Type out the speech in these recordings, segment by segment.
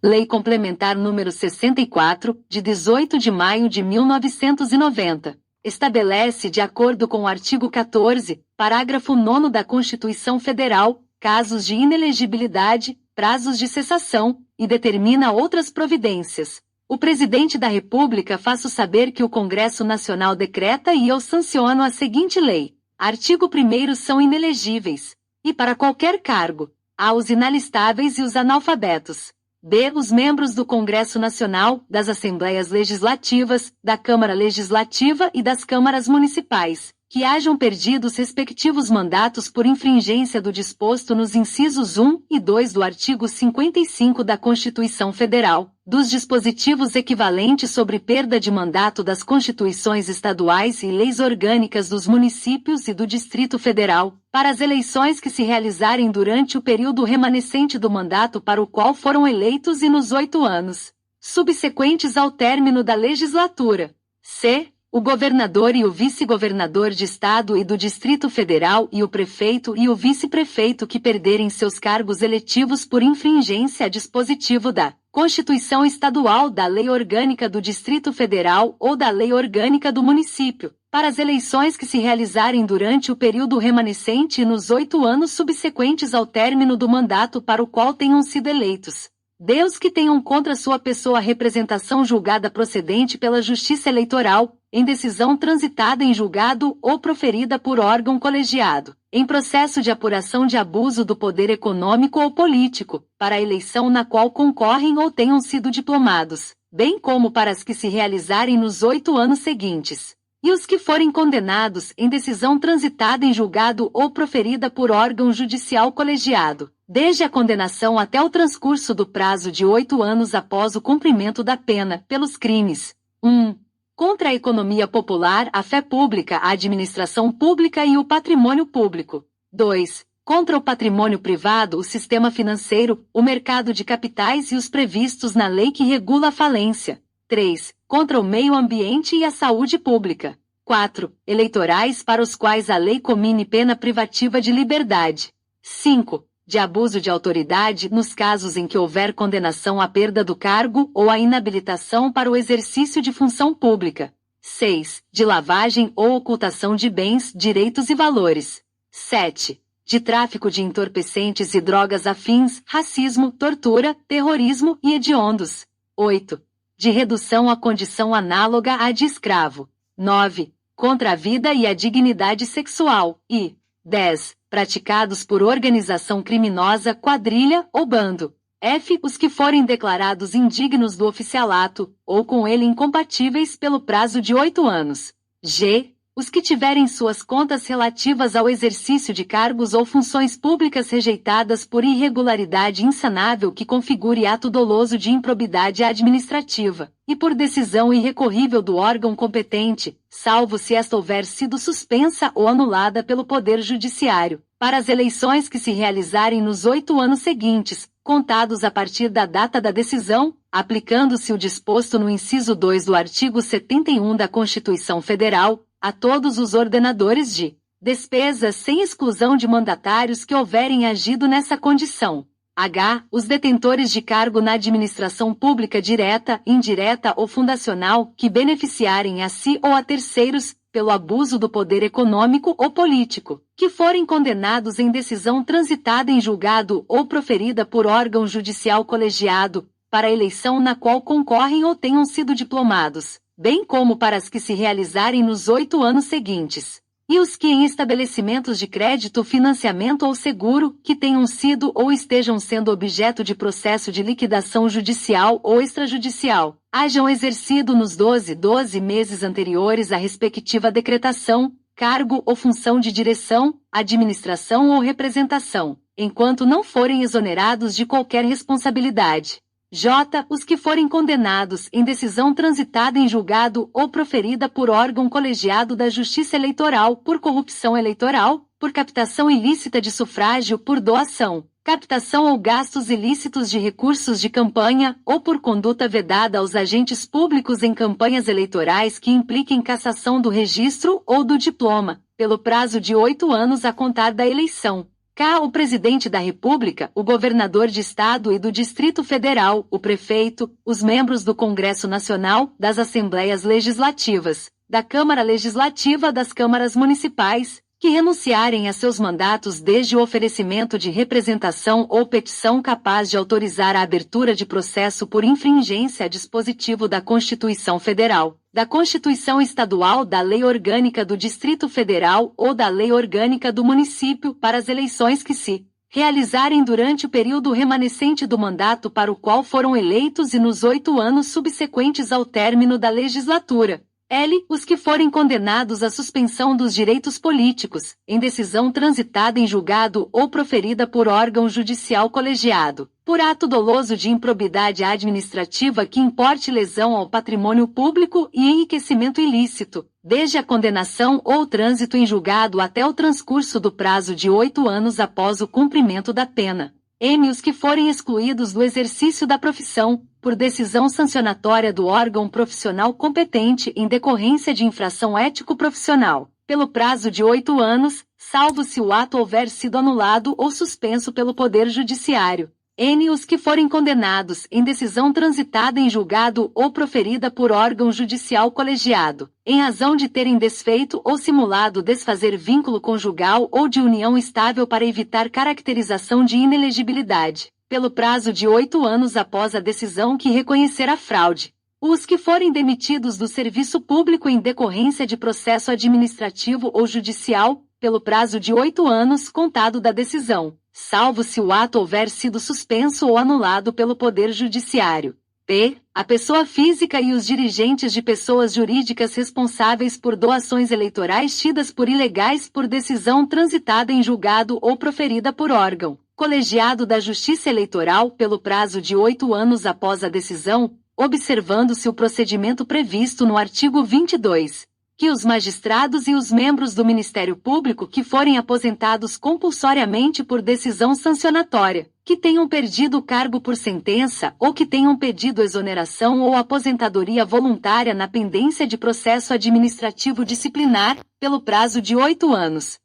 Lei Complementar número 64, de 18 de maio de 1990, estabelece, de acordo com o artigo 14, parágrafo 9º da Constituição Federal, casos de inelegibilidade, prazos de cessação, e determina outras providências. O Presidente da República faço saber que o Congresso Nacional decreta e eu sanciono a seguinte lei. Artigo 1º são inelegíveis, e para qualquer cargo, a os inalistáveis e os analfabetos. B. Os membros do Congresso Nacional, das Assembleias Legislativas, da Câmara Legislativa e das câmaras municipais, que hajam perdido os respectivos mandatos por infringência do disposto nos incisos 1 e 2 do artigo 55 da Constituição Federal, dos dispositivos equivalentes sobre perda de mandato das Constituições estaduais e leis orgânicas dos municípios e do Distrito Federal, para as eleições que se realizarem durante o período remanescente do mandato para o qual foram eleitos e nos 8 anos subsequentes ao término da legislatura. C. O governador e o vice-governador de Estado e do Distrito Federal e o prefeito e o vice-prefeito que perderem seus cargos eletivos por infringência a dispositivo da Constituição Estadual, da Lei Orgânica do Distrito Federal ou da Lei Orgânica do município, para as eleições que se realizarem durante o período remanescente e nos 8 anos subsequentes ao término do mandato para o qual tenham sido eleitos. Deus que tenham contra sua pessoa representação julgada procedente pela Justiça Eleitoral, em decisão transitada em julgado ou proferida por órgão colegiado, em processo de apuração de abuso do poder econômico ou político, para a eleição na qual concorrem ou tenham sido diplomados, bem como para as que se realizarem nos 8 anos seguintes. E os que forem condenados em decisão transitada em julgado ou proferida por órgão judicial colegiado, desde a condenação até o transcurso do prazo de 8 anos após o cumprimento da pena, pelos crimes 1. Contra a economia popular, a fé pública, a administração pública e o patrimônio público. 2. Contra o patrimônio privado, o sistema financeiro, o mercado de capitais e os previstos na lei que regula a falência. 3. Contra o meio ambiente e a saúde pública. 4. Eleitorais para os quais a lei comine pena privativa de liberdade. 5. De abuso de autoridade nos casos em que houver condenação à perda do cargo ou à inabilitação para o exercício de função pública. 6. De lavagem ou ocultação de bens, direitos e valores. 7. De tráfico de entorpecentes e drogas afins, racismo, tortura, terrorismo e hediondos. 8. De redução à condição análoga à de escravo. 9. Contra a vida e a dignidade sexual. E 10. Praticados por organização criminosa, quadrilha ou bando. F. Os que forem declarados indignos do oficialato, ou com ele incompatíveis pelo prazo de 8 anos. G. Os que tiverem suas contas relativas ao exercício de cargos ou funções públicas rejeitadas por irregularidade insanável que configure ato doloso de improbidade administrativa, e por decisão irrecorrível do órgão competente, salvo se esta houver sido suspensa ou anulada pelo Poder Judiciário, para as eleições que se realizarem nos 8 anos seguintes, contados a partir da data da decisão, aplicando-se o disposto no inciso 2 do artigo 71 da Constituição Federal, a todos os ordenadores de despesas sem exclusão de mandatários que houverem agido nessa condição. H. Os detentores de cargo na administração pública direta, indireta ou fundacional que beneficiarem a si ou a terceiros, pelo abuso do poder econômico ou político, que forem condenados em decisão transitada em julgado ou proferida por órgão judicial colegiado, para a eleição na qual concorrem ou tenham sido diplomados, bem como para as que se realizarem nos 8 anos seguintes. E os que em estabelecimentos de crédito, financiamento ou seguro, que tenham sido ou estejam sendo objeto de processo de liquidação judicial ou extrajudicial, hajam exercido nos 12 meses anteriores à respectiva decretação, cargo ou função de direção, administração ou representação, enquanto não forem exonerados de qualquer responsabilidade. J. Os que forem condenados em decisão transitada em julgado ou proferida por órgão colegiado da Justiça Eleitoral por corrupção eleitoral, por captação ilícita de sufrágio por doação, captação ou gastos ilícitos de recursos de campanha, ou por conduta vedada aos agentes públicos em campanhas eleitorais que impliquem cassação do registro ou do diploma, pelo prazo de 8 anos a contar da eleição. K. O Presidente da República, o Governador de Estado e do Distrito Federal, o Prefeito, os membros do Congresso Nacional, das Assembleias Legislativas, da Câmara Legislativa, das câmaras municipais, que renunciarem a seus mandatos desde o oferecimento de representação ou petição capaz de autorizar a abertura de processo por infringência a dispositivo da Constituição Federal, da Constituição Estadual, da Lei Orgânica do Distrito Federal ou da Lei Orgânica do Município para as eleições que se realizarem durante o período remanescente do mandato para o qual foram eleitos e nos 8 anos subsequentes ao término da legislatura. L. Os que forem condenados à suspensão dos direitos políticos, em decisão transitada em julgado ou proferida por órgão judicial colegiado, por ato doloso de improbidade administrativa que importe lesão ao patrimônio público e enriquecimento ilícito, desde a condenação ou trânsito em julgado até o transcurso do prazo de 8 anos após o cumprimento da pena. M. Os que forem excluídos do exercício da profissão, por decisão sancionatória do órgão profissional competente em decorrência de infração ético-profissional, pelo prazo de 8 anos, salvo se o ato houver sido anulado ou suspenso pelo Poder Judiciário. N. Os que forem condenados em decisão transitada em julgado ou proferida por órgão judicial colegiado, em razão de terem desfeito ou simulado desfazer vínculo conjugal ou de união estável para evitar caracterização de inelegibilidade, pelo prazo de 8 anos após a decisão que reconhecer a fraude. Os que forem demitidos do serviço público em decorrência de processo administrativo ou judicial, pelo prazo de 8 anos contado da decisão, salvo se o ato houver sido suspenso ou anulado pelo Poder Judiciário. P. A pessoa física e os dirigentes de pessoas jurídicas responsáveis por doações eleitorais tidas por ilegais por decisão transitada em julgado ou proferida por órgão colegiado da Justiça Eleitoral pelo prazo de 8 anos após a decisão, observando-se o procedimento previsto no artigo 22. Que os magistrados e os membros do Ministério Público que forem aposentados compulsoriamente por decisão sancionatória, que tenham perdido o cargo por sentença ou que tenham pedido exoneração ou aposentadoria voluntária na pendência de processo administrativo disciplinar, pelo prazo de 8 anos.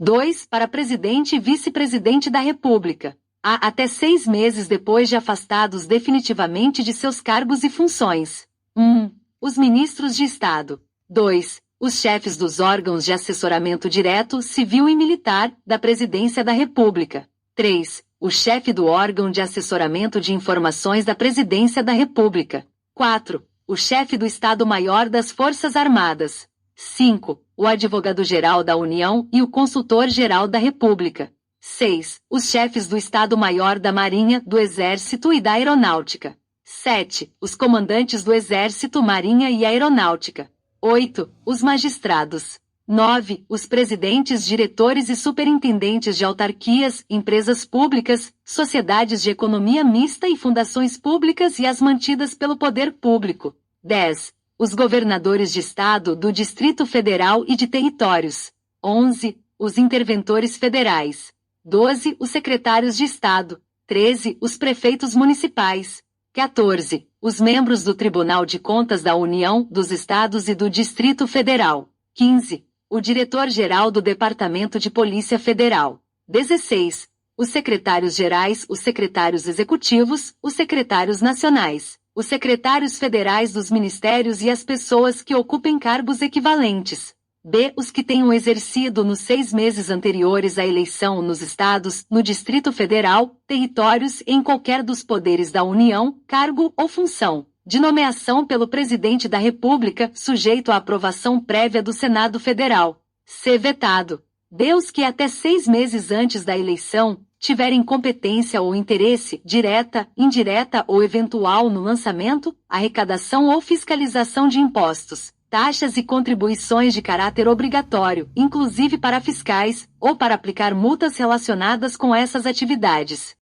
2. Para Presidente e Vice-Presidente da República. A. Até 6 meses depois de afastados definitivamente de seus cargos e funções. 1. Os ministros de Estado. 2. Os chefes dos órgãos de assessoramento direto, civil e militar, da Presidência da República. 3. O chefe do órgão de assessoramento de informações da Presidência da República. 4. O chefe do Estado-Maior das Forças Armadas. 5. O advogado-geral da União e o consultor-geral da República. 6. Os chefes do Estado-Maior da Marinha, do Exército e da Aeronáutica. 7. Os comandantes do Exército, Marinha e Aeronáutica. 8. Os magistrados. 9. Os presidentes, diretores e superintendentes de autarquias, empresas públicas, sociedades de economia mista e fundações públicas e as mantidas pelo poder público. 10. Os governadores de Estado, do Distrito Federal e de territórios. 11. Os interventores federais. 12. Os secretários de Estado. 13. Os prefeitos municipais. 14. Os membros do Tribunal de Contas da União, dos Estados e do Distrito Federal. 15. O diretor-geral do Departamento de Polícia Federal. 16. Os secretários-gerais, os secretários executivos, os secretários nacionais, os secretários federais dos ministérios e as pessoas que ocupem cargos equivalentes. B. Os que tenham exercido nos 6 meses anteriores à eleição nos estados, no Distrito Federal, territórios e em qualquer dos poderes da União, cargo ou função, de nomeação pelo Presidente da República, sujeito à aprovação prévia do Senado Federal. C. Vetado. D. Os que até 6 meses antes da eleição, tiverem competência ou interesse, direta, indireta ou eventual no lançamento, arrecadação ou fiscalização de impostos, taxas e contribuições de caráter obrigatório, inclusive para fiscais, ou para aplicar multas relacionadas com essas atividades.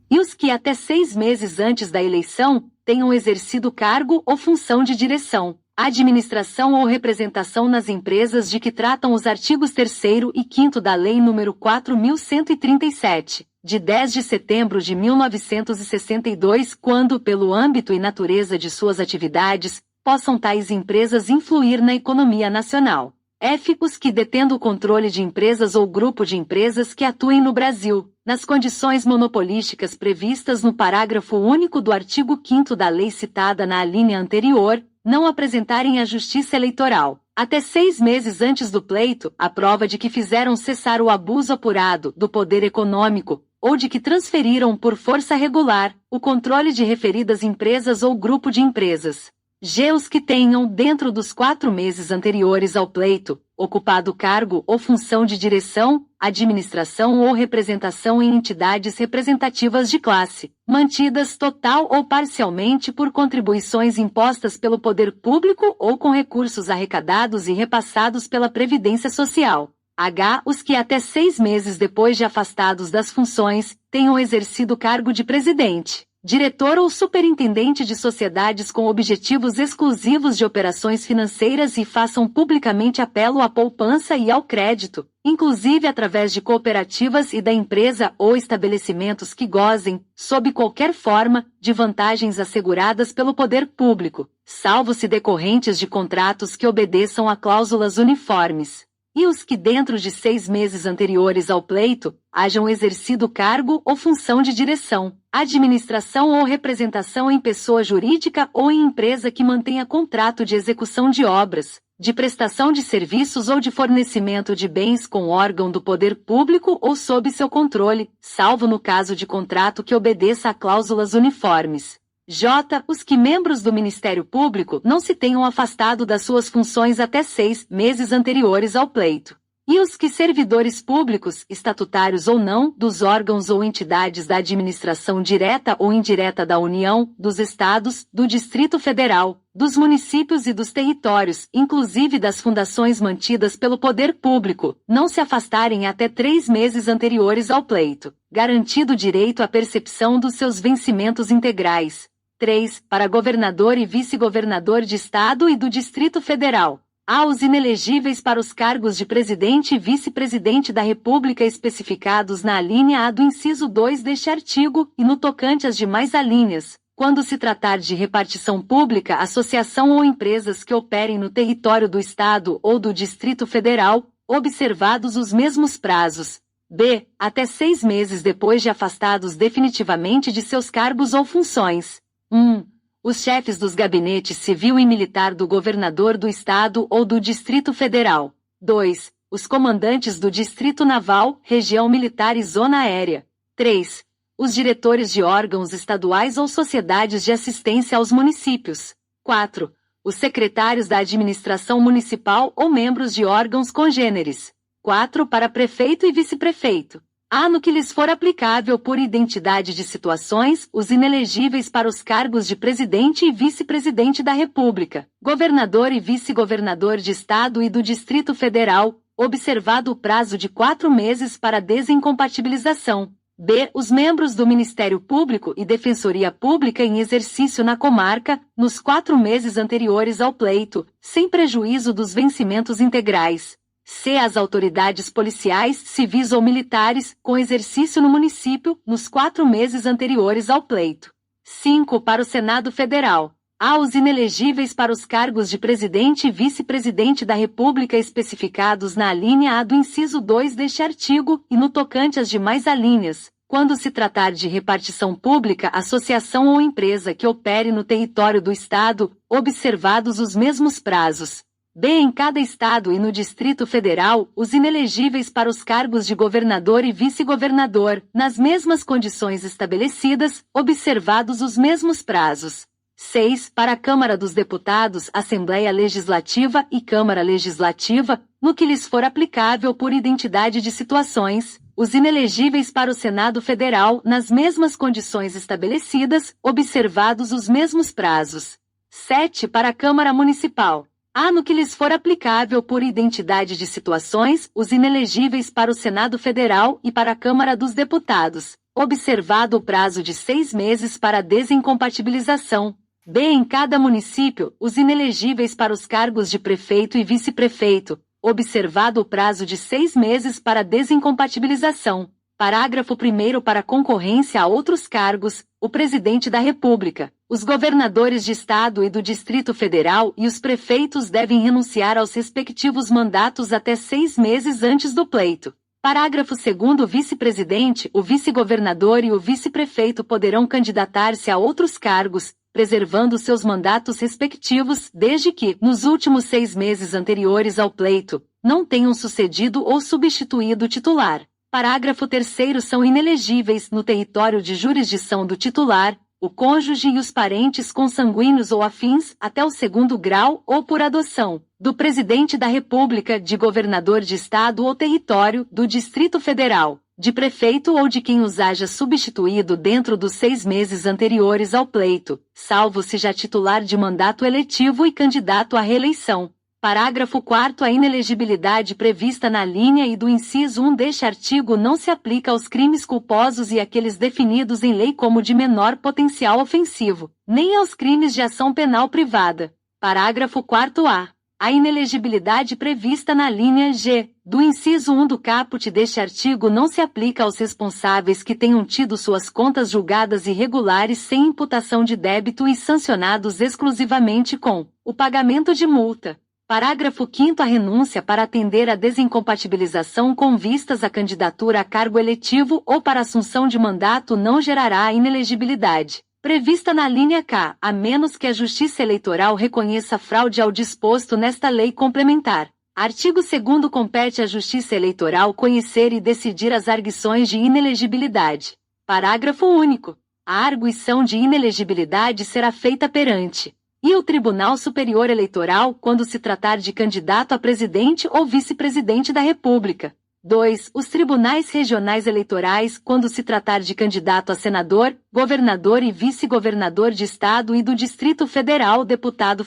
E os que até 6 meses antes da eleição, tenham exercido cargo ou função de direção, administração ou representação nas empresas de que tratam os artigos 3º e 5º da Lei nº 4.137, de 10 de setembro de 1962, quando, pelo âmbito e natureza de suas atividades, possam tais empresas influir na economia nacional. F. Os que detendo o controle de empresas ou grupo de empresas que atuem no Brasil, nas condições monopolísticas previstas no parágrafo único do artigo 5º da lei citada na alínea anterior, não apresentarem à Justiça Eleitoral, até 6 meses antes do pleito, a prova de que fizeram cessar o abuso apurado do poder econômico, ou de que transferiram por força regular o controle de referidas empresas ou grupo de empresas. G. Os que tenham, dentro dos 4 meses anteriores ao pleito, ocupado cargo ou função de direção, administração ou representação em entidades representativas de classe, mantidas total ou parcialmente por contribuições impostas pelo poder público ou com recursos arrecadados e repassados pela Previdência Social. H. Os que até 6 meses depois de afastados das funções, tenham exercido cargo de presidente, diretor ou superintendente de sociedades com objetivos exclusivos de operações financeiras e façam publicamente apelo à poupança e ao crédito, inclusive através de cooperativas e da empresa ou estabelecimentos que gozem, sob qualquer forma, de vantagens asseguradas pelo poder público, salvo se decorrentes de contratos que obedeçam a cláusulas uniformes. E os que dentro de 6 meses anteriores ao pleito, hajam exercido cargo ou função de direção, administração ou representação em pessoa jurídica ou em empresa que mantenha contrato de execução de obras, de prestação de serviços ou de fornecimento de bens com órgão do poder público ou sob seu controle, salvo no caso de contrato que obedeça a cláusulas uniformes. J. Os que membros do Ministério Público não se tenham afastado das suas funções até 6 meses anteriores ao pleito. E os que servidores públicos, estatutários ou não, dos órgãos ou entidades da administração direta ou indireta da União, dos Estados, do Distrito Federal, dos municípios e dos territórios, inclusive das fundações mantidas pelo poder público, não se afastarem até 3 meses anteriores ao pleito, garantido o direito à percepção dos seus vencimentos integrais. 3. Para governador e vice-governador de Estado e do Distrito Federal. A. Os inelegíveis para os cargos de presidente e vice-presidente da República especificados na alínea A do inciso 2 deste artigo e no tocante às demais alíneas, quando se tratar de repartição pública, associação ou empresas que operem no território do Estado ou do Distrito Federal, observados os mesmos prazos. B. Até 6 meses depois de afastados definitivamente de seus cargos ou funções. 1. Os chefes dos gabinetes civil e militar do governador do Estado ou do Distrito Federal. 2. Os comandantes do Distrito Naval, Região Militar e Zona Aérea. 3. Os diretores de órgãos estaduais ou sociedades de assistência aos municípios. 4. Os secretários da administração municipal ou membros de órgãos congêneres. 4. Para prefeito e vice-prefeito. A. No que lhes for aplicável por identidade de situações, os inelegíveis para os cargos de presidente e vice-presidente da República, governador e vice-governador de Estado e do Distrito Federal, observado o prazo de 4 meses para desincompatibilização. B. Os membros do Ministério Público e Defensoria Pública em exercício na comarca, nos 4 meses anteriores ao pleito, sem prejuízo dos vencimentos integrais. C. As autoridades policiais, civis ou militares, com exercício no município, nos 4 meses anteriores ao pleito. 5. Para o Senado Federal. A. Os inelegíveis para os cargos de presidente e vice-presidente da República especificados na alínea A do inciso 2 deste artigo e no tocante às demais alíneas, quando se tratar de repartição pública, associação ou empresa que opere no território do Estado, observados os mesmos prazos. B. Em cada Estado e no Distrito Federal, os inelegíveis para os cargos de governador e vice-governador, nas mesmas condições estabelecidas, observados os mesmos prazos. 6. Para a Câmara dos Deputados, Assembleia Legislativa e Câmara Legislativa, no que lhes for aplicável por identidade de situações, os inelegíveis para o Senado Federal, nas mesmas condições estabelecidas, observados os mesmos prazos. 7. Para a Câmara Municipal. A. No que lhes for aplicável por identidade de situações, os inelegíveis para o Senado Federal e para a Câmara dos Deputados, observado o prazo de 6 meses para desincompatibilização. B. Em cada município, os inelegíveis para os cargos de prefeito e vice-prefeito, observado o prazo de 6 meses para desincompatibilização. Parágrafo 1º. Para concorrência a outros cargos, o Presidente da República, Os governadores de Estado e do Distrito Federal e os prefeitos devem renunciar aos respectivos mandatos até 6 meses antes do pleito. Parágrafo 2º. O vice-presidente, o vice-governador e o vice-prefeito poderão candidatar-se a outros cargos, preservando seus mandatos respectivos, desde que, nos últimos 6 meses anteriores ao pleito, não tenham sucedido ou substituído o titular. Parágrafo 3º. São inelegíveis, no território de jurisdição do titular, o cônjuge e os parentes consanguíneos ou afins, até o 2º grau ou por adoção, do Presidente da República, de governador de Estado ou território, do Distrito Federal, de prefeito ou de quem os haja substituído dentro dos 6 meses anteriores ao pleito, salvo se já titular de mandato eletivo e candidato à reeleição. Parágrafo 4º. A inelegibilidade prevista na linha e do inciso 1 deste artigo não se aplica aos crimes culposos e àqueles definidos em lei como de menor potencial ofensivo, nem aos crimes de ação penal privada. Parágrafo 4º. A inelegibilidade prevista na linha G do inciso 1 do caput deste artigo não se aplica aos responsáveis que tenham tido suas contas julgadas irregulares sem imputação de débito e sancionados exclusivamente com o pagamento de multa. Parágrafo 5º. A renúncia para atender à desincompatibilização com vistas à candidatura a cargo eletivo ou para assunção de mandato não gerará a inelegibilidade prevista na linha K, a menos que a Justiça Eleitoral reconheça fraude ao disposto nesta lei complementar. Artigo 2º. Compete à Justiça Eleitoral conhecer e decidir as arguições de inelegibilidade. Parágrafo único. A arguição de inelegibilidade será feita perante e o Tribunal Superior Eleitoral quando se tratar de candidato a presidente ou vice-presidente da República. 2. Os tribunais regionais eleitorais quando se tratar de candidato a senador, governador e vice-governador de Estado e do Distrito Federal, deputado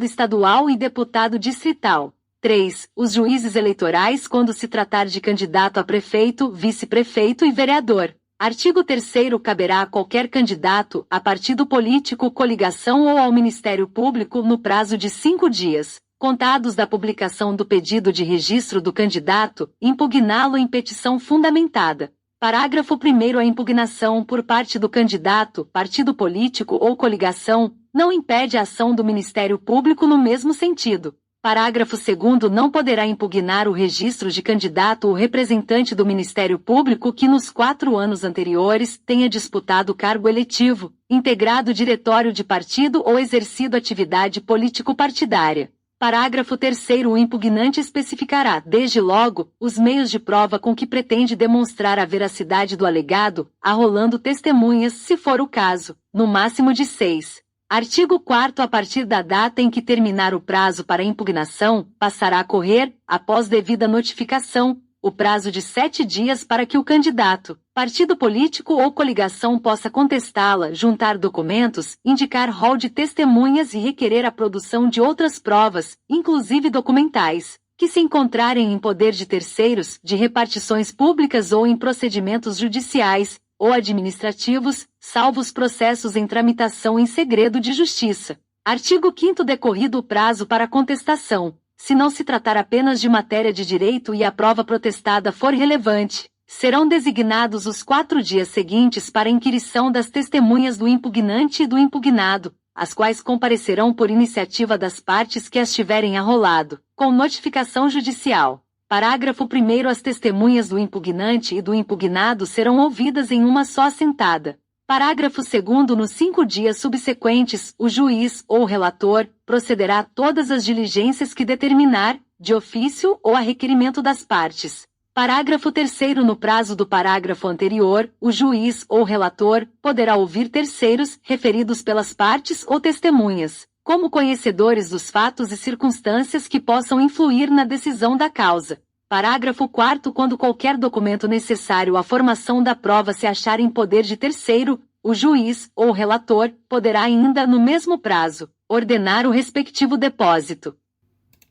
estadual e deputado distrital. 3. Os juízes eleitorais quando se tratar de candidato a prefeito, vice-prefeito e vereador. Artigo 3º. Caberá a qualquer candidato, a partido político, coligação ou ao Ministério Público no prazo de 5 dias, contados da publicação do pedido de registro do candidato, impugná-lo em petição fundamentada. Parágrafo 1º. A impugnação por parte do candidato, partido político ou coligação, não impede a ação do Ministério Público no mesmo sentido. Parágrafo 2º. Não poderá impugnar o registro de candidato ou representante do Ministério Público que nos 4 anos anteriores tenha disputado cargo eletivo, integrado diretório de partido ou exercido atividade político-partidária. Parágrafo 3º. O impugnante especificará, desde logo, os meios de prova com que pretende demonstrar a veracidade do alegado, arrolando testemunhas, se for o caso, no máximo de 6. Artigo 4º. A partir da data em que terminar o prazo para impugnação, passará a correr, após devida notificação, o prazo de 7 dias para que o candidato, partido político ou coligação possa contestá-la, juntar documentos, indicar rol de testemunhas e requerer a produção de outras provas, inclusive documentais, que se encontrarem em poder de terceiros, de repartições públicas ou em procedimentos judiciais ou administrativos, salvo os processos em tramitação em segredo de justiça. Artigo 5º. Decorrido o prazo para contestação, se não se tratar apenas de matéria de direito e a prova protestada for relevante, serão designados os 4 dias seguintes para inquirição das testemunhas do impugnante e do impugnado, as quais comparecerão por iniciativa das partes que as tiverem arrolado, com notificação judicial. Parágrafo 1º. As testemunhas do impugnante e do impugnado serão ouvidas em uma só assentada. Parágrafo 2º. Nos 5 dias subsequentes, o juiz ou relator procederá a todas as diligências que determinar, de ofício ou a requerimento das partes. Parágrafo 3º. No prazo do parágrafo anterior, o juiz ou relator poderá ouvir terceiros, referidos pelas partes ou testemunhas, como conhecedores dos fatos e circunstâncias que possam influir na decisão da causa. Parágrafo 4º. Quando qualquer documento necessário à formação da prova se achar em poder de terceiro, o juiz ou relator poderá ainda, no mesmo prazo, ordenar o respectivo depósito.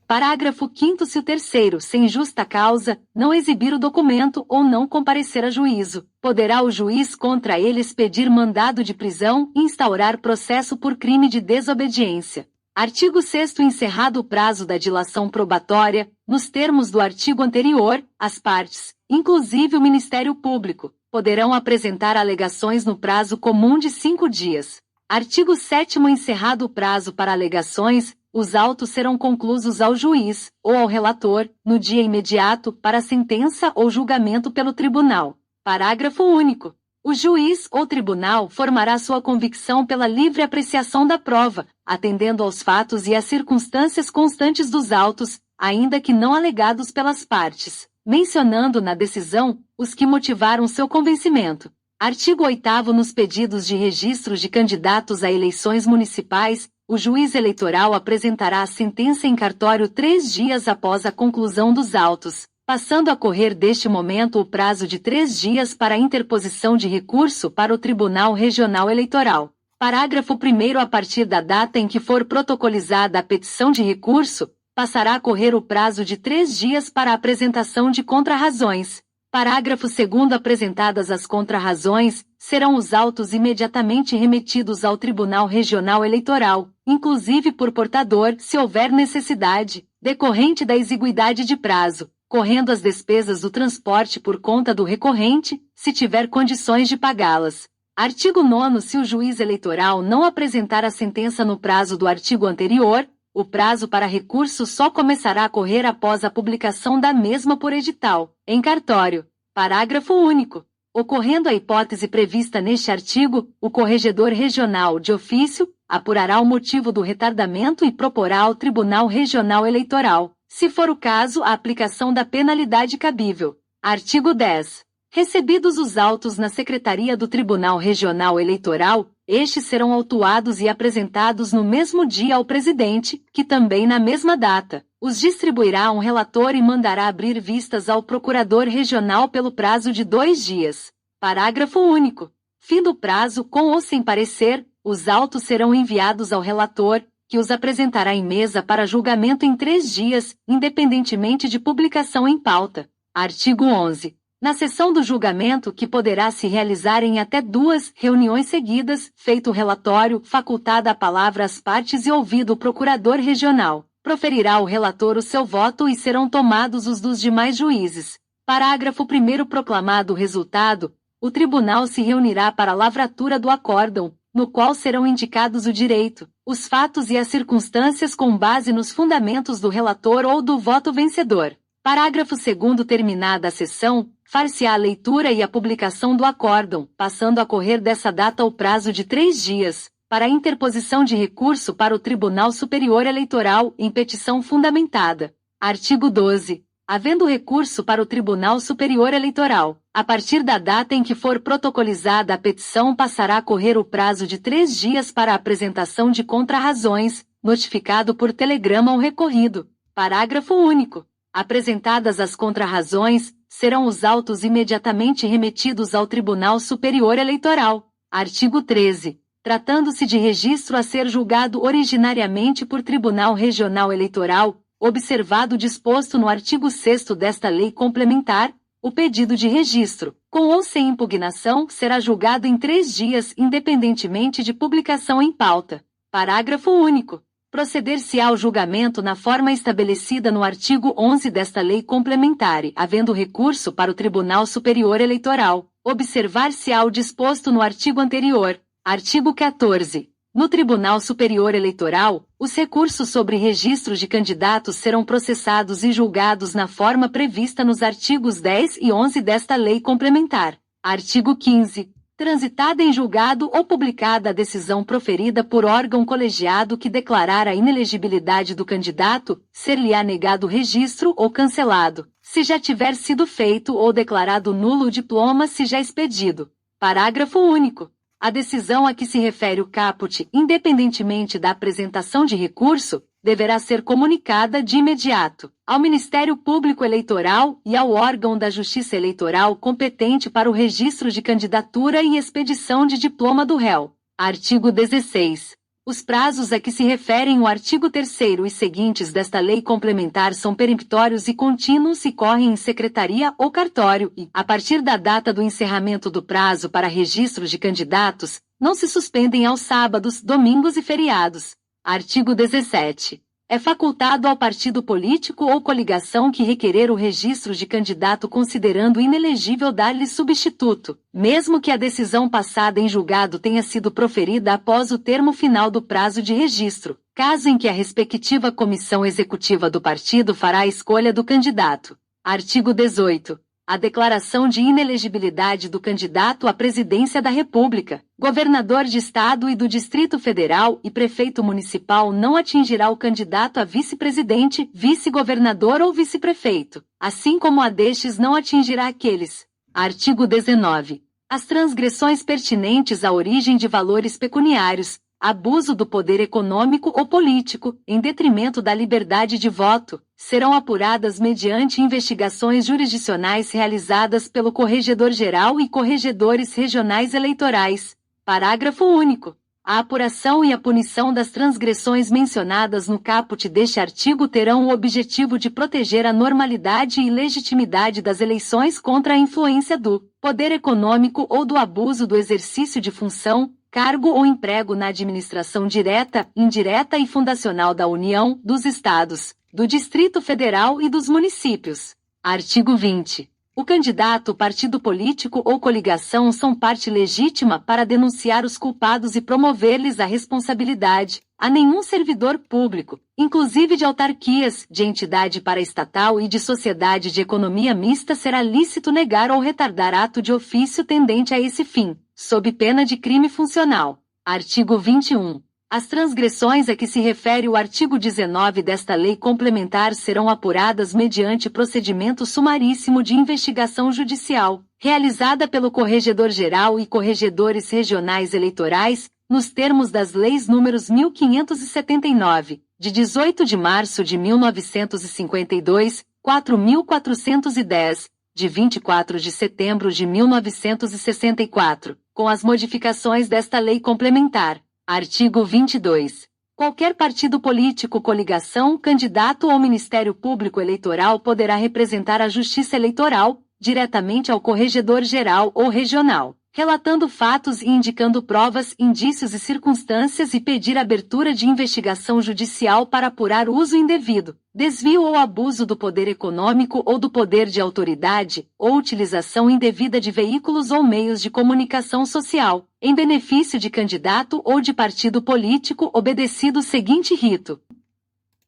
Parágrafo 5º. Se o terceiro, sem justa causa, não exibir o documento ou não comparecer a juízo, poderá o juiz contra ele expedir mandado de prisão e instaurar processo por crime de desobediência. Artigo 6º. Encerrado o prazo da dilação probatória, nos termos do artigo anterior, as partes, inclusive o Ministério Público, poderão apresentar alegações no prazo comum de 5 dias. Artigo 7º. Encerrado o prazo para alegações, os autos serão conclusos ao juiz, ou ao relator, no dia imediato, para sentença ou julgamento pelo tribunal. Parágrafo único. O juiz ou tribunal formará sua convicção pela livre apreciação da prova, atendendo aos fatos e às circunstâncias constantes dos autos, ainda que não alegados pelas partes, mencionando na decisão os que motivaram seu convencimento. Artigo 8º. Nos pedidos de registros de candidatos a eleições municipais, o juiz eleitoral apresentará a sentença em cartório 3 dias após a conclusão dos autos, passando a correr deste momento o prazo de 3 dias para a interposição de recurso para o Tribunal Regional Eleitoral. Parágrafo 1º. A partir da data em que for protocolizada a petição de recurso, passará a correr o prazo de 3 dias para a apresentação de contrarrazões. Parágrafo 2º. Apresentadas as contrarrazões, serão os autos imediatamente remetidos ao Tribunal Regional Eleitoral, inclusive por portador, se houver necessidade, decorrente da exiguidade de prazo, correndo as despesas do transporte por conta do recorrente, se tiver condições de pagá-las. Artigo 9º. Se o juiz eleitoral não apresentar a sentença no prazo do artigo anterior, o prazo para recurso só começará a correr após a publicação da mesma por edital, em cartório. Parágrafo único. Ocorrendo a hipótese prevista neste artigo, o corregedor regional de ofício apurará o motivo do retardamento e proporá ao Tribunal Regional Eleitoral, se for o caso, a aplicação da penalidade cabível. Artigo 10. Recebidos os autos na Secretaria do Tribunal Regional Eleitoral, estes serão autuados e apresentados no mesmo dia ao presidente, que também na mesma data os distribuirá a um relator e mandará abrir vistas ao procurador regional pelo prazo de 2 dias. Parágrafo único. Fim do prazo, com ou sem parecer, os autos serão enviados ao relator, que os apresentará em mesa para julgamento em 3 dias, independentemente de publicação em pauta. Artigo 11. Na sessão do julgamento, que poderá se realizar em até 2 reuniões seguidas, feito o relatório, facultada a palavra às partes e ouvido o procurador regional, proferirá o relator o seu voto e serão tomados os dos demais juízes. Parágrafo 1º. Proclamado o resultado, o tribunal se reunirá para a lavratura do acórdão, no qual serão indicados o direito, os fatos e as circunstâncias com base nos fundamentos do relator ou do voto vencedor. Parágrafo 2º. Terminada a sessão, far-se-á a leitura e a publicação do acórdão, passando a correr dessa data o prazo de 3 dias, para a interposição de recurso para o Tribunal Superior Eleitoral em petição fundamentada. Artigo 12. Havendo recurso para o Tribunal Superior Eleitoral, a partir da data em que for protocolizada a petição passará a correr o prazo de 3 dias para a apresentação de contrarrazões, notificado por telegrama ao recorrido. Parágrafo único. Apresentadas as contrarrazões, serão os autos imediatamente remetidos ao Tribunal Superior Eleitoral. Artigo 13. Tratando-se de registro a ser julgado originariamente por Tribunal Regional Eleitoral, observado o disposto no artigo 6º desta lei complementar, o pedido de registro, com ou sem impugnação, será julgado em 3 dias, independentemente de publicação em pauta. Parágrafo único. Proceder-se-á ao julgamento na forma estabelecida no artigo 11 desta lei complementar e, havendo recurso para o Tribunal Superior Eleitoral, observar-se-á o disposto no artigo anterior. Artigo 14. No Tribunal Superior Eleitoral, os recursos sobre registros de candidatos serão processados e julgados na forma prevista nos artigos 10 e 11 desta lei complementar. Artigo 15. Transitada em julgado ou publicada a decisão proferida por órgão colegiado que declarar a inelegibilidade do candidato, ser-lhe-á negado o registro ou cancelado, se já tiver sido feito ou declarado nulo o diploma se já expedido. Parágrafo único. A decisão a que se refere o caput, independentemente da apresentação de recurso, deverá ser comunicada de imediato ao Ministério Público Eleitoral e ao órgão da Justiça Eleitoral competente para o registro de candidatura e expedição de diploma do réu. Artigo 16. Os prazos a que se referem o artigo 3º e seguintes desta lei complementar são peremptórios e contínuos e correm em secretaria ou cartório e, a partir da data do encerramento do prazo para registros de candidatos, não se suspendem aos sábados, domingos e feriados. Artigo 17. É facultado ao partido político ou coligação que requerer o registro de candidato considerando inelegível dar-lhe substituto, mesmo que a decisão passada em julgado tenha sido proferida após o termo final do prazo de registro, caso em que a respectiva comissão executiva do partido fará a escolha do candidato. Artigo 18. A declaração de inelegibilidade do candidato à presidência da República, governador de Estado e do Distrito Federal e prefeito municipal não atingirá o candidato a vice-presidente, vice-governador ou vice-prefeito, assim como a destes não atingirá aqueles. Artigo 19. As transgressões pertinentes à origem de valores pecuniários, abuso do poder econômico ou político, em detrimento da liberdade de voto, serão apuradas mediante investigações jurisdicionais realizadas pelo Corregedor-Geral e Corregedores Regionais Eleitorais. Parágrafo único. A apuração e a punição das transgressões mencionadas no caput deste artigo terão o objetivo de proteger a normalidade e legitimidade das eleições contra a influência do poder econômico ou do abuso do exercício de função, cargo ou emprego na administração direta, indireta e fundacional da União, dos Estados, do Distrito Federal e dos municípios. Artigo 20. O candidato, partido político ou coligação são parte legítima para denunciar os culpados e promover-lhes a responsabilidade. A nenhum servidor público, inclusive de autarquias, de entidade paraestatal e de sociedade de economia mista, será lícito negar ou retardar ato de ofício tendente a esse fim, sob pena de crime funcional. Artigo 21. As transgressões a que se refere o artigo 19 desta lei complementar serão apuradas mediante procedimento sumaríssimo de investigação judicial, realizada pelo Corregedor-Geral e Corregedores Regionais Eleitorais, nos termos das leis números 1579, de 18 de março de 1952, 4410, de 24 de setembro de 1964, com as modificações desta lei complementar. Artigo 22. Qualquer partido político, coligação, candidato ou Ministério Público Eleitoral poderá representar a Justiça Eleitoral, diretamente ao Corregedor-Geral ou Regional, relatando fatos e indicando provas, indícios e circunstâncias e pedir abertura de investigação judicial para apurar uso indevido, desvio ou abuso do poder econômico ou do poder de autoridade, ou utilização indevida de veículos ou meios de comunicação social, em benefício de candidato ou de partido político, obedecido o seguinte rito.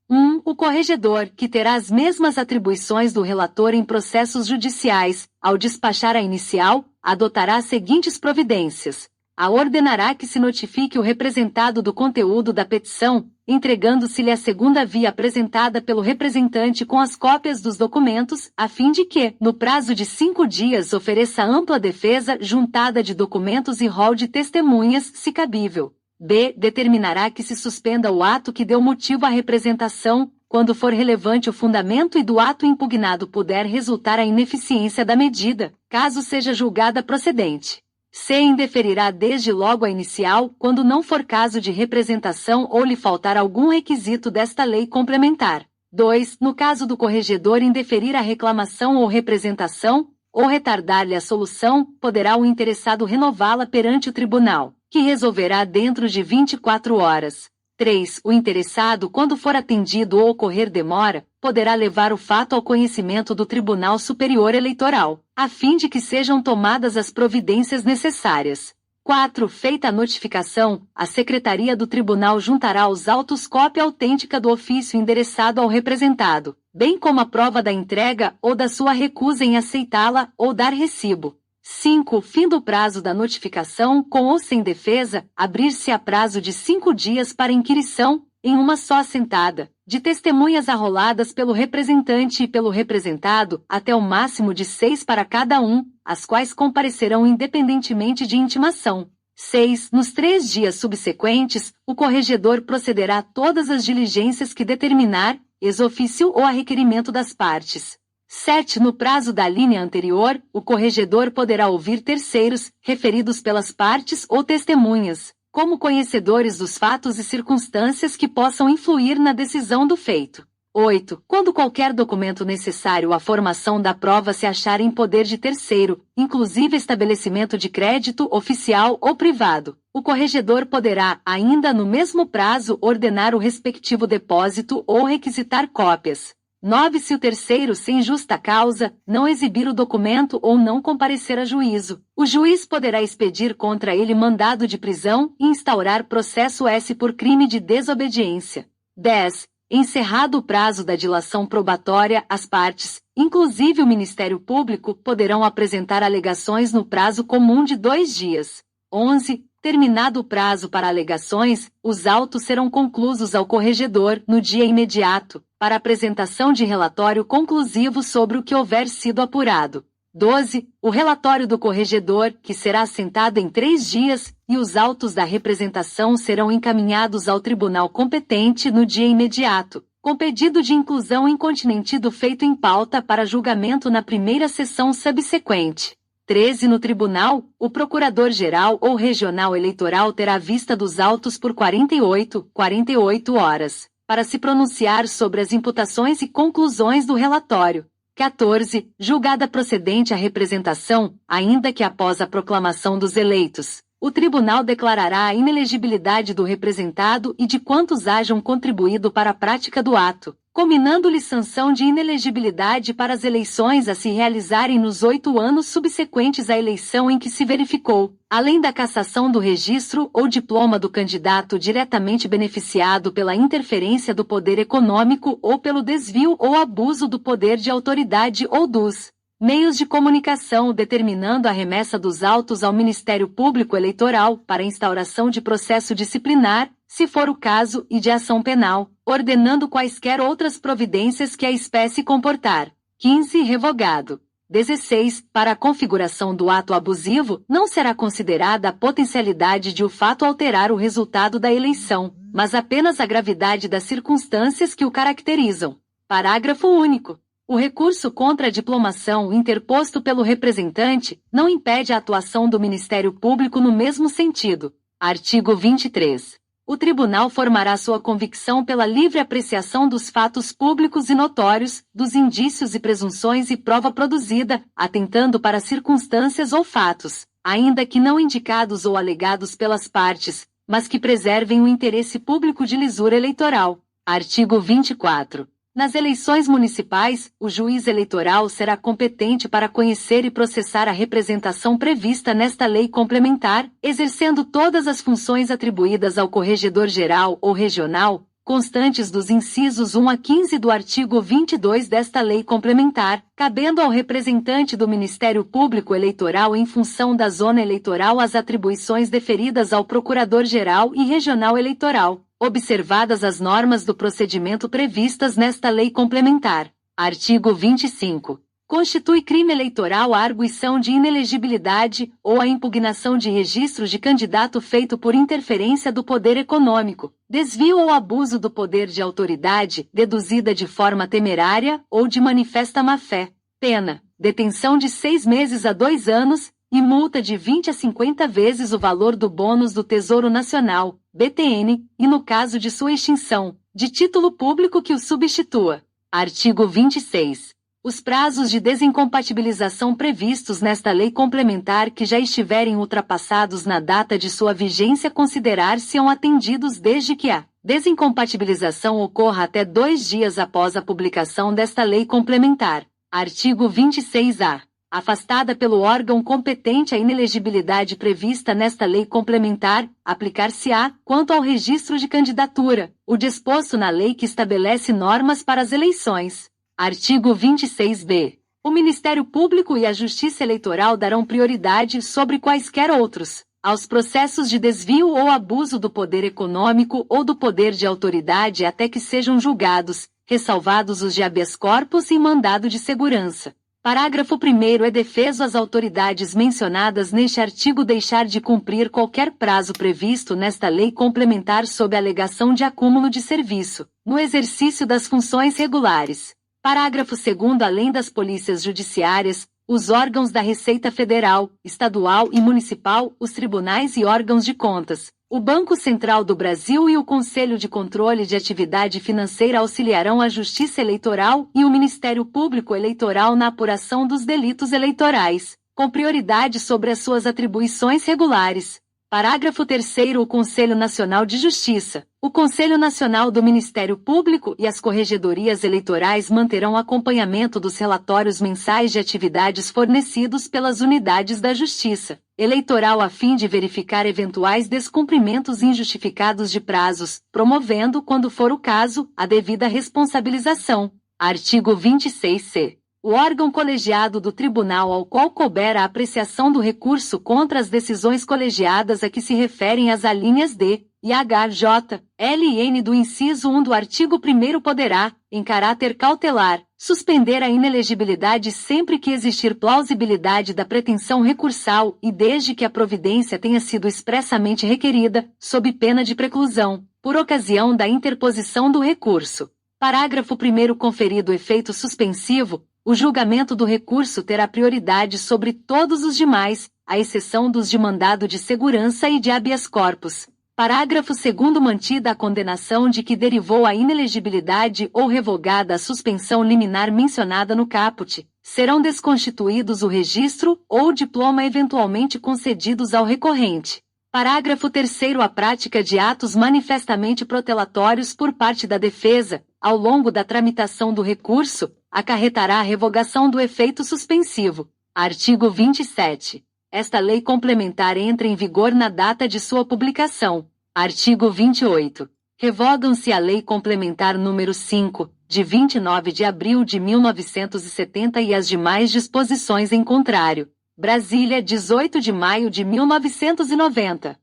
1. O corregedor, que terá as mesmas atribuições do relator em processos judiciais, ao despachar a inicial, adotará as seguintes providências. A ordenará que se notifique o representado do conteúdo da petição, entregando-se-lhe a segunda via apresentada pelo representante com as cópias dos documentos, a fim de que, no prazo de 5 dias, ofereça ampla defesa juntada de documentos e rol de testemunhas, se cabível. B. Determinará que se suspenda o ato que deu motivo à representação, quando for relevante o fundamento e do ato impugnado puder resultar a ineficiência da medida, caso seja julgada procedente. C. Indeferirá desde logo a inicial, quando não for caso de representação ou lhe faltar algum requisito desta lei complementar. 2. No caso do corregedor indeferir a reclamação ou representação, ou retardar-lhe a solução, poderá o interessado renová-la perante o tribunal, que resolverá dentro de 24 horas. 3. O interessado, quando for atendido ou ocorrer demora, poderá levar o fato ao conhecimento do Tribunal Superior Eleitoral, a fim de que sejam tomadas as providências necessárias. 4. Feita a notificação, a Secretaria do Tribunal juntará aos autos cópia autêntica do ofício endereçado ao representado, bem como a prova da entrega ou da sua recusa em aceitá-la ou dar recibo. 5. Fim do prazo da notificação, com ou sem defesa, abrir-se a prazo de 5 dias para inquirição, em uma só assentada, de testemunhas arroladas pelo representante e pelo representado, até o máximo de 6 para cada um, as quais comparecerão independentemente de intimação. 6. Nos 3 dias subsequentes, o corregedor procederá a todas as diligências que determinar, ex officio ou a requerimento das partes. 7. No prazo da linha anterior, o corregedor poderá ouvir terceiros, referidos pelas partes ou testemunhas, como conhecedores dos fatos e circunstâncias que possam influir na decisão do feito. 8. Quando qualquer documento necessário à formação da prova se achar em poder de terceiro, inclusive estabelecimento de crédito oficial ou privado, O corregedor poderá, ainda no mesmo prazo, ordenar o respectivo depósito ou requisitar cópias. 9. Se o terceiro, sem justa causa, não exibir o documento ou não comparecer a juízo, o juiz poderá expedir contra ele mandado de prisão e instaurar processo S por crime de desobediência. 10. Encerrado o prazo da dilação probatória, as partes, inclusive o Ministério Público, poderão apresentar alegações no prazo comum de 2 dias. 11. Terminado o prazo para alegações, os autos serão conclusos ao corregedor no dia imediato, para apresentação de relatório conclusivo sobre o que houver sido apurado. 12. O relatório do corregedor, que será assentado em 3 dias, e os autos da representação serão encaminhados ao tribunal competente no dia imediato, com pedido de inclusão incontinenti do feito em pauta para julgamento na primeira sessão subsequente. 13. No tribunal, o procurador-geral ou regional eleitoral terá vista dos autos por 48 horas, para se pronunciar sobre as imputações e conclusões do relatório. 14. Julgada procedente a representação, ainda que após a proclamação dos eleitos, o tribunal declarará a inelegibilidade do representado e de quantos hajam contribuído para a prática do ato, cominando-lhe sanção de inelegibilidade para as eleições a se realizarem nos 8 anos subsequentes à eleição em que se verificou, além da cassação do registro ou diploma do candidato diretamente beneficiado pela interferência do poder econômico ou pelo desvio ou abuso do poder de autoridade ou dos meios de comunicação, determinando a remessa dos autos ao Ministério Público Eleitoral para instauração de processo disciplinar, se for o caso, e de ação penal, ordenando quaisquer outras providências que a espécie comportar. 15. Revogado. 16. Para a configuração do ato abusivo, não será considerada a potencialidade de o fato alterar o resultado da eleição, mas apenas a gravidade das circunstâncias que o caracterizam. Parágrafo único. O recurso contra a diplomação interposto pelo representante não impede a atuação do Ministério Público no mesmo sentido. Artigo 23. O tribunal formará sua convicção pela livre apreciação dos fatos públicos e notórios, dos indícios e presunções e prova produzida, atentando para circunstâncias ou fatos, ainda que não indicados ou alegados pelas partes, mas que preservem o interesse público de lisura eleitoral. Artigo 24. Nas eleições municipais, o juiz eleitoral será competente para conhecer e processar a representação prevista nesta lei complementar, exercendo todas as funções atribuídas ao corregedor-geral ou regional, constantes dos incisos 1 a 15 do artigo 22 desta lei complementar, cabendo ao representante do Ministério Público Eleitoral em função da zona eleitoral as atribuições deferidas ao procurador-geral e regional eleitoral, observadas as normas do procedimento previstas nesta lei complementar. Artigo 25. Constitui crime eleitoral a arguição de inelegibilidade ou a impugnação de registros de candidato feito por interferência do poder econômico, desvio ou abuso do poder de autoridade, deduzida de forma temerária ou de manifesta má-fé. Pena: detenção de 6 meses a 2 anos, e multa de 20 a 50 vezes o valor do bônus do Tesouro Nacional, BTN, e no caso de sua extinção, de título público que o substitua. Artigo 26. Os prazos de desincompatibilização previstos nesta lei complementar que já estiverem ultrapassados na data de sua vigência considerar-se-ão atendidos desde que a desincompatibilização ocorra até 2 dias após a publicação desta lei complementar. Artigo 26-A. Afastada pelo órgão competente a inelegibilidade prevista nesta lei complementar, aplicar-se-á, quanto ao registro de candidatura, o disposto na lei que estabelece normas para as eleições. Artigo 26-B. O Ministério Público e a Justiça Eleitoral darão prioridade sobre quaisquer outros aos processos de desvio ou abuso do poder econômico ou do poder de autoridade até que sejam julgados, ressalvados os de habeas corpus e mandado de segurança. Parágrafo 1º. É defeso às autoridades mencionadas neste artigo deixar de cumprir qualquer prazo previsto nesta lei complementar sob a alegação de acúmulo de serviço, no exercício das funções regulares. Parágrafo 2º. Além das polícias judiciárias, os órgãos da Receita Federal, Estadual e Municipal, os tribunais e órgãos de contas, o Banco Central do Brasil e o Conselho de Controle de Atividade Financeira auxiliarão a Justiça Eleitoral e o Ministério Público Eleitoral na apuração dos delitos eleitorais, com prioridade sobre as suas atribuições regulares. Parágrafo 3º. O Conselho Nacional de Justiça, o Conselho Nacional do Ministério Público e as corregedorias eleitorais manterão acompanhamento dos relatórios mensais de atividades fornecidos pelas unidades da Justiça Eleitoral a fim de verificar eventuais descumprimentos injustificados de prazos, promovendo, quando for o caso, a devida responsabilização. Artigo 26-C. O órgão colegiado do tribunal ao qual couber a apreciação do recurso contra as decisões colegiadas a que se referem as alíneas D e H, J, L e N do inciso 1 do artigo 1º poderá, em caráter cautelar, suspender a inelegibilidade sempre que existir plausibilidade da pretensão recursal e desde que a providência tenha sido expressamente requerida, sob pena de preclusão, por ocasião da interposição do recurso. Parágrafo 1º. Conferido efeito suspensivo, o julgamento do recurso terá prioridade sobre todos os demais, à exceção dos de mandado de segurança e de habeas corpus. Parágrafo 2º. Mantida a condenação de que derivou a inelegibilidade ou revogada a suspensão liminar mencionada no caput, serão desconstituídos o registro ou o diploma eventualmente concedidos ao recorrente. Parágrafo 3º. A prática de atos manifestamente protelatórios por parte da defesa, ao longo da tramitação do recurso, acarretará a revogação do efeito suspensivo. Artigo 27. Esta lei complementar entra em vigor na data de sua publicação. Artigo 28. Revogam-se a Lei Complementar número 5, de 29 de abril de 1970 e as demais disposições em contrário. Brasília, 18 de maio de 1990.